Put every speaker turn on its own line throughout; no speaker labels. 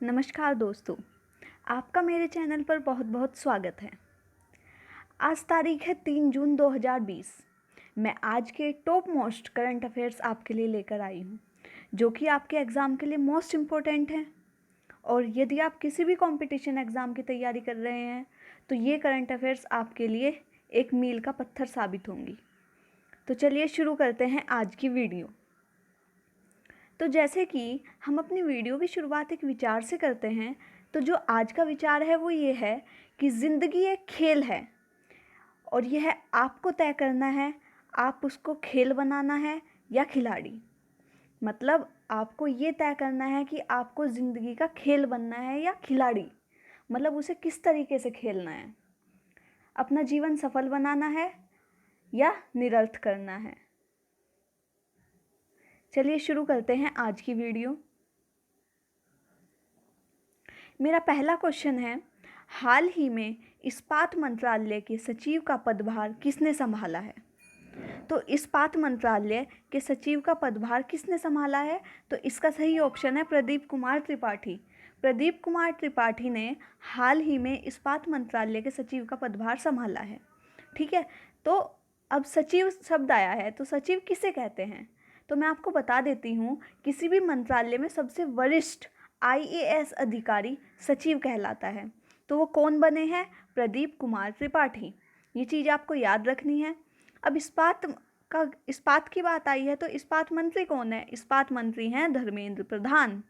नमस्कार दोस्तों, आपका मेरे चैनल पर बहुत बहुत स्वागत है। आज तारीख है 3 जून 2020। मैं आज के टॉप मोस्ट करंट अफेयर्स आपके लिए लेकर आई हूँ, जो कि आपके एग्ज़ाम के लिए मोस्ट इम्पोर्टेंट हैं। और यदि आप किसी भी कंपटीशन एग्ज़ाम की तैयारी कर रहे हैं तो ये करंट अफेयर्स आपके लिए एक मील का पत्थर साबित होंगी। तो चलिए शुरू करते हैं आज की वीडियो। तो जैसे कि हम अपनी वीडियो की शुरुआत एक विचार से करते हैं, तो जो आज का विचार है वो ये है कि ज़िंदगी एक खेल है और यह आपको तय करना है, आप उसको खेल बनाना है या खिलाड़ी। मतलब आपको ये तय करना है कि आपको ज़िंदगी का खेल बनना है या खिलाड़ी, मतलब उसे किस तरीके से खेलना है। अपना जीवन सफल बनाना है या निरर्थ करना है। चलिए शुरू करते हैं आज की वीडियो। मेरा पहला क्वेश्चन है, हाल ही में इस्पात मंत्रालय के सचिव का पदभार किसने संभाला है? तो इस्पात मंत्रालय के सचिव का पदभार किसने संभाला है? तो इसका सही ऑप्शन है प्रदीप कुमार त्रिपाठी। प्रदीप कुमार त्रिपाठी ने हाल ही में इस्पात मंत्रालय के सचिव का पदभार संभाला है। ठीक है, तो अब सचिव शब्द आया है, तो सचिव किसे कहते हैं? तो मैं आपको बता देती हूँ, किसी भी मंत्रालय में सबसे वरिष्ठ आईएएस अधिकारी सचिव कहलाता है। तो वो कौन बने हैं? प्रदीप कुमार त्रिपाठी। ये चीज़ आपको याद रखनी है। अब इस्पात की बात आई है, तो इस्पात मंत्री कौन है? इस्पात मंत्री हैं धर्मेंद्र प्रधान।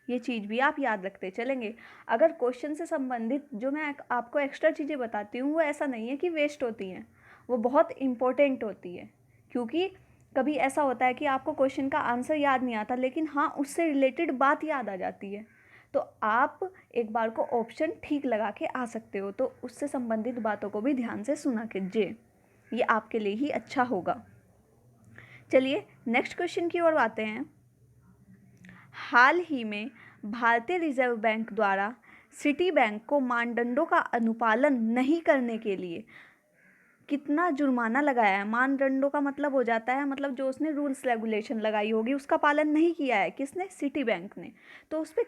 ये चीज़ भी आप याद रखते चलेंगे। अगर क्वेश्चन से संबंधित जो मैं आपको एक्स्ट्रा चीज़ें बताती हूँ वो ऐसा नहीं है कि वेस्ट होती हैं, वो बहुत इम्पोर्टेंट होती है। क्योंकि कभी ऐसा होता है कि आपको क्वेश्चन का आंसर याद नहीं आता, लेकिन हाँ उससे रिलेटेड बात याद आ जाती है, तो आप एक बार को ऑप्शन ठीक लगा के आ सकते हो। तो उससे संबंधित बातों को भी ध्यान से सुना कीजिए, ये आपके लिए ही अच्छा होगा। चलिए नेक्स्ट क्वेश्चन की ओर आते हैं। हाल ही में भारतीय रिजर्व बैंक द्वारा सिटी बैंक को मानदंडों का अनुपालन नहीं करने के लिए कितना जुर्माना लगाया है? मानदंडों का मतलब हो जाता है, मतलब जो उसने रूल्स रेगुलेशन लगाई होगी उसका पालन नहीं किया है। किसने? सिटी बैंक ने। तो उस पर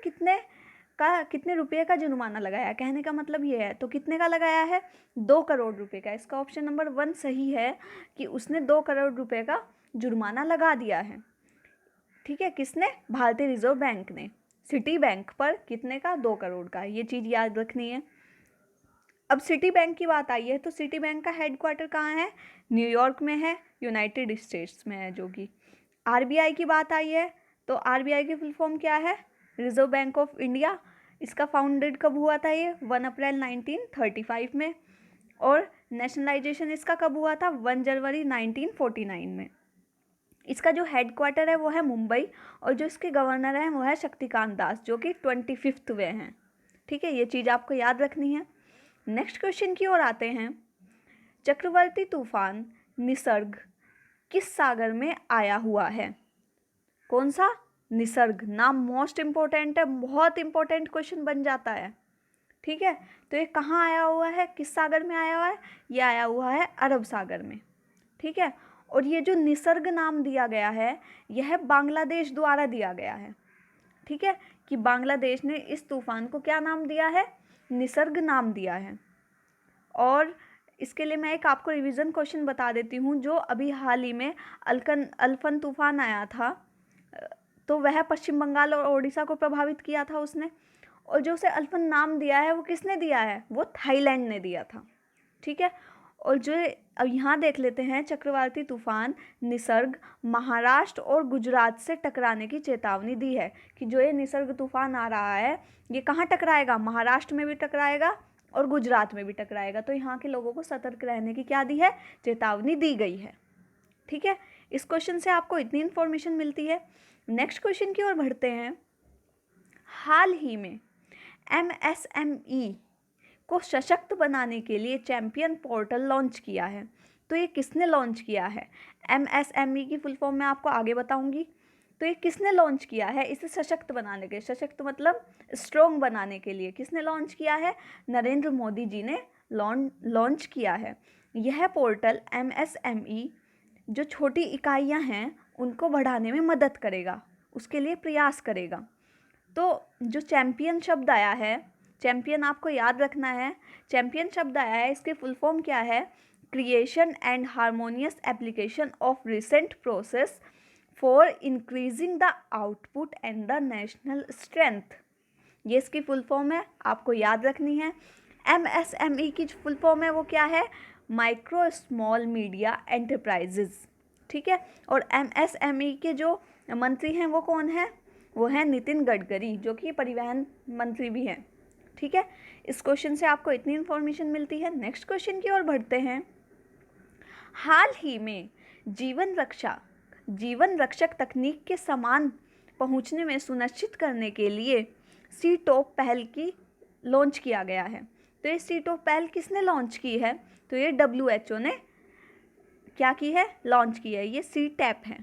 कितने रुपए का जुर्माना लगाया? कहने का मतलब ये है, तो कितने का लगाया है? 2 करोड़ रुपए का। इसका ऑप्शन नंबर 1 सही है कि उसने 2 करोड़ रुपए का जुर्माना लगा दिया है। ठीक है, किसने? भारतीय रिजर्व बैंक ने। सिटी बैंक पर कितने का? 2 करोड़ का। ये चीज़ याद रखनी है। अब सिटी बैंक की बात आई है, तो सिटी बैंक का हेडक्वार्टर कहाँ है? न्यूयॉर्क में है, यूनाइटेड स्टेट्स में है। जो कि आरबीआई की बात आई है, तो आरबीआई की फुल फॉर्म क्या है? Reserve bank of India. इसका फाउंडेड कब हुआ था? ये 1 अप्रैल 1935 में। और नेशनलाइजेशन इसका कब हुआ था? 1 जनवरी 1949 में। इसका जो हेडक्वार्टर है वो है मुंबई, और जो इसके गवर्नर हैं वो है शक्तिकांत दास, जो कि 25th वे हैं। ठीक है, ये चीज़ आपको याद रखनी है। नेक्स्ट क्वेश्चन की ओर आते हैं। चक्रवर्ती तूफान निसर्ग किस सागर में आया हुआ है? कौन सा? निसर्ग। नाम मोस्ट इंपॉर्टेंट है, बहुत इंपॉर्टेंट क्वेश्चन बन जाता है। ठीक है, तो ये कहाँ आया हुआ है, किस सागर में आया हुआ है? ये आया हुआ है अरब सागर में। ठीक है, और ये जो निसर्ग नाम दिया गया है यह बांग्लादेश द्वारा दिया गया है। ठीक है, कि बांग्लादेश ने इस तूफान को क्या नाम दिया है? निसर्ग नाम दिया है। और इसके लिए मैं एक आपको रिवीजन क्वेश्चन बता देती हूँ। जो अभी हाल ही में अल्फन तूफान आया था, तो वह पश्चिम बंगाल और ओडिशा को प्रभावित किया था उसने। और जो उसे अल्फन नाम दिया है वो किसने दिया है? वो थाईलैंड ने दिया था। ठीक है, और जो अब यहाँ देख लेते हैं, चक्रवाती तूफान निसर्ग महाराष्ट्र और गुजरात से टकराने की चेतावनी दी है कि जो ये निसर्ग तूफान आ रहा है ये कहाँ टकराएगा? महाराष्ट्र में भी टकराएगा और गुजरात में भी टकराएगा। तो यहाँ के लोगों को सतर्क रहने की क्या दी है? चेतावनी दी गई है। ठीक है, इस क्वेश्चन से आपको इतनी इन्फॉर्मेशन मिलती है। नेक्स्ट क्वेश्चन की ओर बढ़ते हैं। हाल ही में एमएसएमई को सशक्त बनाने के लिए चैंपियन पोर्टल लॉन्च किया है। तो ये किसने लॉन्च किया है? एमएसएमई की फुल फॉर्म मैं आपको आगे बताऊंगी। तो ये किसने लॉन्च किया है? इसे सशक्त बनाने के, सशक्त मतलब स्ट्रॉन्ग बनाने के लिए किसने लॉन्च किया है? नरेंद्र मोदी जी ने लॉन्च किया है। यह पोर्टल एमएसएमई जो छोटी इकाइयां हैं उनको बढ़ाने में मदद करेगा, उसके लिए प्रयास करेगा। तो जो चैम्पियन शब्द आया है, चैम्पियन आपको याद रखना है, चैम्पियन शब्द आया है, इसकी फुल फॉर्म क्या है? Creation and harmonious application of recent process for increasing the output and the national strength. ये इसकी फुल फॉर्म है, आपको याद रखनी है। MSME की फुल फॉर्म है वो क्या है? माइक्रो स्मॉल मीडिया एंटरप्राइजेज, ठीक है। और MSME के जो मंत्री हैं वो कौन है? वो है नितिन गडकरी, जो कि परिवहन मंत्री भी हैं, ठीक है। इस क्वेश्चन से आपको इतनी इन्फॉर्मेशन मिलती है। नेक्स्ट क्वेश्चन की ओर बढ़ते हैं। हाल ही में जीवन रक्षक तकनीक के समान पहुंचने में सुनिश्चित करने के लिए सी-टॉप पहल की लॉन्च किया गया है। तो ये सी-टॉप पहल किसने लॉन्च की है? तो ये WHO ने क्या की है? लॉन्च की है। ये सी-टैप है,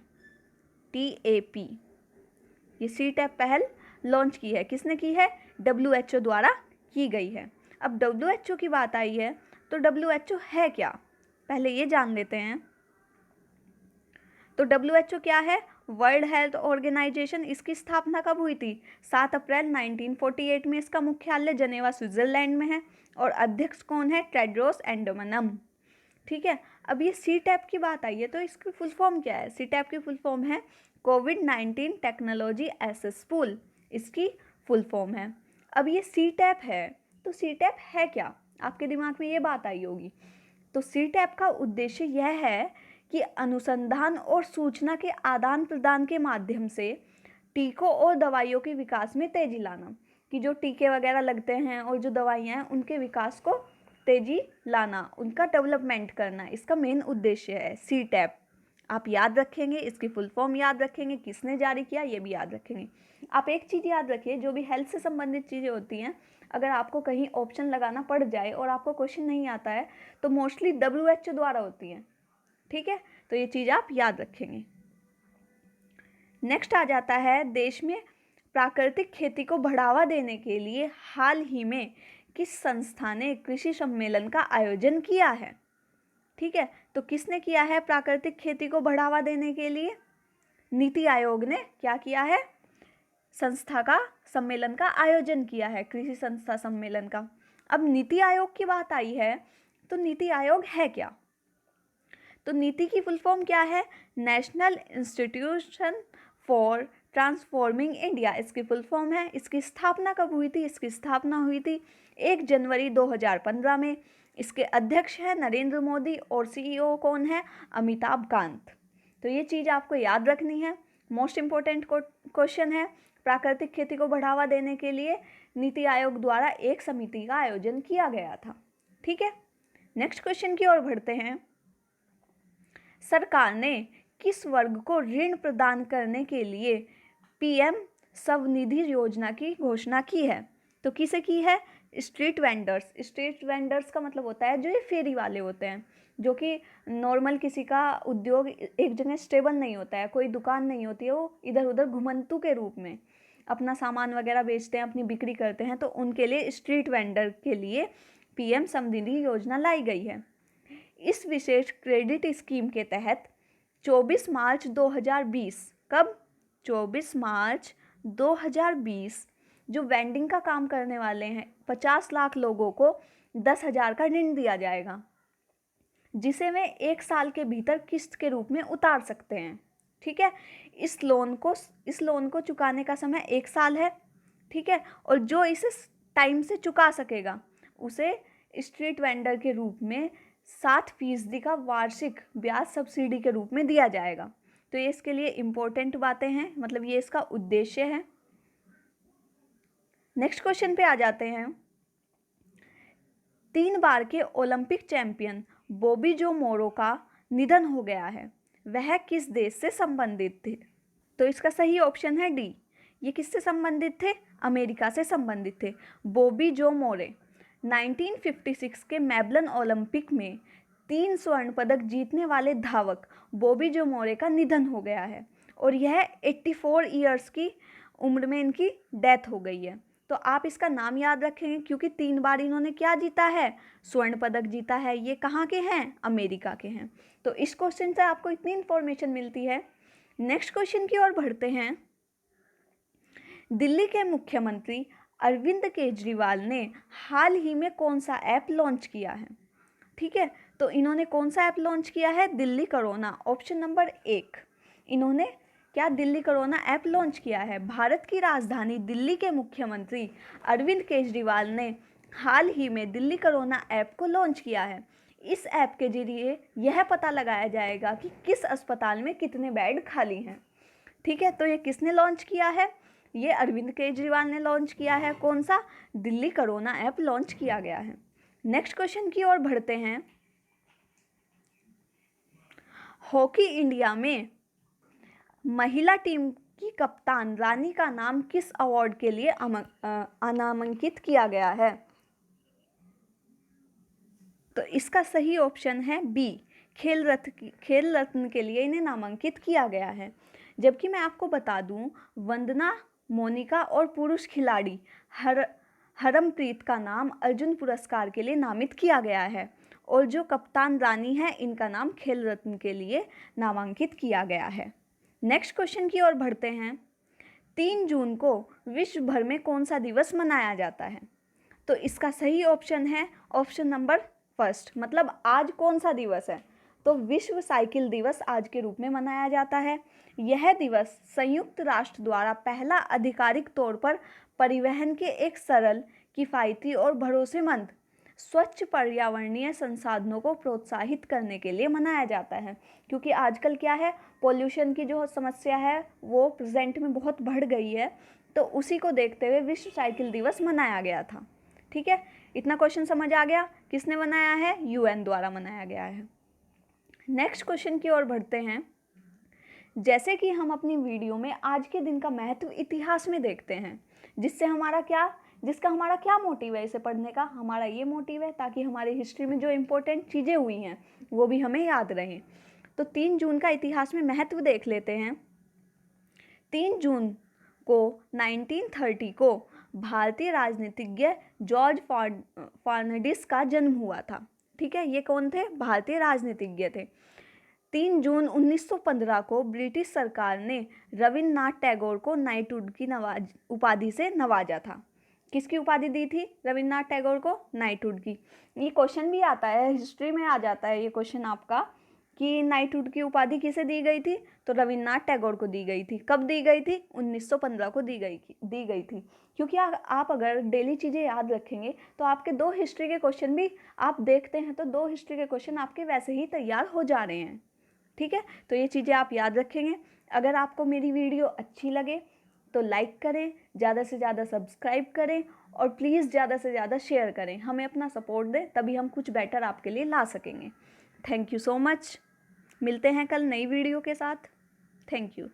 TAP। ये सी-टैप पहल लॉन्च की है, किसने की है? WHO द्वारा की गई है। अब WHO की बात आई है तो WHO है क्या, पहले ये जान लेते हैं। तो WHO क्या है? World health organization. इसकी स्थापना कब हुई थी? 7 अप्रैल 1948 में। इसका मुख्यालय जनेवा स्विट्जरलैंड में है और अध्यक्ष कौन है? टेड्रोस एडनोम, ठीक है। अब ये सी-टैप की बात आई है तो इसकी फुल फॉर्म क्या है? सी-टैप की फुल फॉर्म है कोविड-19 टेक्नोलॉजी एक्सेस पूल, इसकी फुल फॉर्म है। अब ये सी-टैप है तो सी-टैप है क्या? आपके दिमाग में ये बात आई होगी। तो सी-टैप का उद्देश्य यह है कि अनुसंधान और सूचना के आदान प्रदान के माध्यम से टीकों और दवाइयों के विकास में तेजी लाना, कि जो टीके वगैरह लगते हैं और जो दवाइयाँ हैं उनके विकास को तेजी लाना, उनका डेवलपमेंट करना, इसका मेन उद्देश्य है सी-टैप। आप याद रखेंगे, इसकी फुल फॉर्म याद रखेंगे, किसने जारी किया ये भी याद रखेंगे। आप एक चीज़ याद रखिए, जो भी हेल्थ से संबंधित चीज़ें होती हैं, अगर आपको कहीं ऑप्शन लगाना पड़ जाए और आपको क्वेश्चन नहीं आता है तो मोस्टली WHO द्वारा होती हैं, ठीक है। तो ये चीज़ आप याद रखेंगे। नेक्स्ट आ जाता है, देश में प्राकृतिक खेती को बढ़ावा देने के लिए हाल ही में किस संस्था ने कृषि सम्मेलन का आयोजन किया है? ठीक है, तो किसने किया है प्राकृतिक खेती को बढ़ावा देने के लिए? नीति आयोग ने क्या किया है? संस्था का सम्मेलन का आयोजन किया है, कृषि संस्था सम्मेलन का। अब नीति आयोग की बात आई है तो नीति आयोग है क्या? तो नीति की फुल फॉर्म क्या है? National institution for transforming India, इसकी फुल फॉर्म है। इसकी स्थापना कब हुई थी? इसकी स्थापना हुई थी 1 जनवरी 2015 में। इसके अध्यक्ष हैं नरेंद्र मोदी और CEO कौन है? अमिताभ कांत। तो ये चीज़ आपको याद रखनी है, मोस्ट इम्पोर्टेंट क्वेश्चन है। प्राकृतिक खेती को बढ़ावा देने के लिए नीति आयोग द्वारा एक समिति का आयोजन किया गया था, ठीक है। नेक्स्ट क्वेश्चन की ओर बढ़ते हैं। सरकार ने किस वर्ग को ऋण प्रदान करने के लिए PM स्वनिधि योजना की घोषणा की है? तो किसे की है? Street vendors. स्ट्रीट वेंडर्स का मतलब होता है जो ये फेरी वाले होते हैं, जो कि नॉर्मल किसी का उद्योग एक जगह स्टेबल नहीं होता है, कोई दुकान नहीं होती है, वो इधर उधर घुमंतु के रूप में अपना सामान वगैरह बेचते हैं, अपनी बिक्री करते हैं, तो उनके लिए स्ट्रीट वेंडर के लिए PM स्वनिधि योजना लाई गई है। इस विशेष क्रेडिट स्कीम के तहत 24 मार्च 2020, कब? 24 मार्च 2020 जो वेंडिंग का काम करने वाले हैं 50 लाख लोगों को 10,000 का ऋण दिया जाएगा, जिसे वे 1 साल के भीतर किस्त के रूप में उतार सकते हैं, ठीक है। इस लोन को चुकाने का समय 1 साल है, ठीक है। और जो इसे टाइम से चुका सकेगा उसे स्ट्रीट वेंडर के रूप में 7% का वार्षिक ब्याज सब्सिडी के रूप में दिया जाएगा। तो ये इसके लिए इम्पोर्टेंट बातें हैं, मतलब ये इसका उद्देश्य है। नेक्स्ट क्वेश्चन पे आ जाते हैं। 3 बार के ओलंपिक चैंपियन बॉबी जो मोरो का निधन हो गया है, वह किस देश से संबंधित थे? तो इसका सही ऑप्शन है डी। ये किससे संबंधित थे? अमेरिका से संबंधित थे। बॉबी जो मोरे 1956 के मेलबर्न ओलंपिक में 3 स्वर्ण पदक जीतने वाले धावक बॉबी जो मोरे का निधन हो गया है और यह 84 ईयर्स की उम्र में इनकी डेथ हो गई है। तो आप इसका नाम याद रखेंगे क्योंकि 3 बार इन्होंने क्या जीता है? स्वर्ण पदक जीता है। ये कहाँ के हैं? अमेरिका के हैं। तो इस क्वेश्चन से आपको इतनी इन्फॉर्मेशन मिलती है। नेक्स्ट क्वेश्चन की ओर बढ़ते हैं। दिल्ली के मुख्यमंत्री अरविंद केजरीवाल ने हाल ही में कौन सा ऐप लॉन्च किया है? ठीक है, तो इन्होंने कौन सा ऐप लॉन्च किया है? दिल्ली कोरोना। ऑप्शन नंबर 1, इन्होंने क्या दिल्ली कोरोना ऐप लॉन्च किया है? भारत की राजधानी दिल्ली के मुख्यमंत्री अरविंद केजरीवाल ने हाल ही में दिल्ली कोरोना ऐप को लॉन्च किया है। इस ऐप के जरिए यह पता लगाया जाएगा कि किस अस्पताल में कितने बेड खाली हैं। ठीक है, तो ये किसने लॉन्च किया है? ये अरविंद केजरीवाल ने लॉन्च किया है। कौन सा? दिल्ली कोरोना ऐप लॉन्च किया गया है। नेक्स्ट क्वेश्चन की ओर बढ़ते हैं। हॉकी इंडिया में महिला टीम की कप्तान रानी का नाम किस अवार्ड के लिए नामांकित किया गया है? तो इसका सही ऑप्शन है बी, खेल रत्न के लिए इन्हें नामांकित किया गया है। जबकि मैं आपको बता दूं, वंदना, मोनिका और पुरुष खिलाड़ी हरमप्रीत का नाम अर्जुन पुरस्कार के लिए नामित किया गया है, और जो कप्तान रानी है इनका नाम खेल रत्न के लिए नामांकित किया गया है। नेक्स्ट क्वेश्चन की ओर बढ़ते हैं। 3 जून को विश्व भर में कौन सा दिवस मनाया जाता है? तो इसका सही ऑप्शन है ऑप्शन नंबर फर्स्ट, मतलब आज कौन सा दिवस है? तो विश्व साइकिल दिवस आज के रूप में मनाया जाता है। यह दिवस संयुक्त राष्ट्र द्वारा पहला आधिकारिक तौर पर परिवहन के एक सरल, किफ़ायती और भरोसेमंद स्वच्छ पर्यावरणीय संसाधनों को प्रोत्साहित करने के लिए मनाया जाता है। क्योंकि आजकल क्या है, पोल्यूशन की जो समस्या है वो प्रेजेंट में बहुत बढ़ गई है, तो उसी को देखते हुए विश्व साइकिल दिवस मनाया गया था। ठीक है, इतना क्वेश्चन समझ आ गया? किसने बनाया है? यूएन द्वारा मनाया गया है। नेक्स्ट क्वेश्चन की ओर बढ़ते हैं। जैसे कि हम अपनी वीडियो में आज के दिन का महत्व इतिहास में देखते हैं, जिसका हमारा क्या मोटिव है इसे पढ़ने का? हमारा ये मोटिव है ताकि हमारी हिस्ट्री में जो इम्पोर्टेंट चीज़ें हुई हैं वो भी हमें याद रहें। तो 3 जून का इतिहास में महत्व देख लेते हैं। 3 जून को 1930 को भारतीय राजनीतिज्ञ जॉर्ज फर्नांडिस का जन्म हुआ था। ठीक है, ये कौन थे? भारतीय राजनीतिज्ञ थे। 3 जून 1915 को ब्रिटिश सरकार ने रविन्द्रनाथ टैगोर को नाइटहुड की उपाधि से नवाजा था। किसकी उपाधि दी थी रविन्द्रनाथ टैगोर को? नाइटहुड की। ये क्वेश्चन भी आता है, हिस्ट्री में आ जाता है ये क्वेश्चन आपका, कि नाइटहुड की उपाधि किसे दी गई थी? तो रविन्द्रनाथ टैगोर को दी गई थी। कब दी गई थी? 1915 को दी गई थी। क्योंकि आप अगर डेली चीज़ें याद रखेंगे तो आपके 2 हिस्ट्री के क्वेश्चन भी आप देखते हैं, तो 2 हिस्ट्री के क्वेश्चन आपके वैसे ही तैयार हो जा रहे हैं। ठीक है, तो ये चीज़ें आप याद रखेंगे। अगर आपको मेरी वीडियो अच्छी लगे तो लाइक करें, ज़्यादा से ज़्यादा सब्सक्राइब करें, और प्लीज़ ज़्यादा से ज़्यादा शेयर करें। हमें अपना सपोर्ट दें, तभी हम कुछ बेटर आपके लिए ला सकेंगे। Thank you so much. मिलते हैं कल नई वीडियो के साथ। Thank you.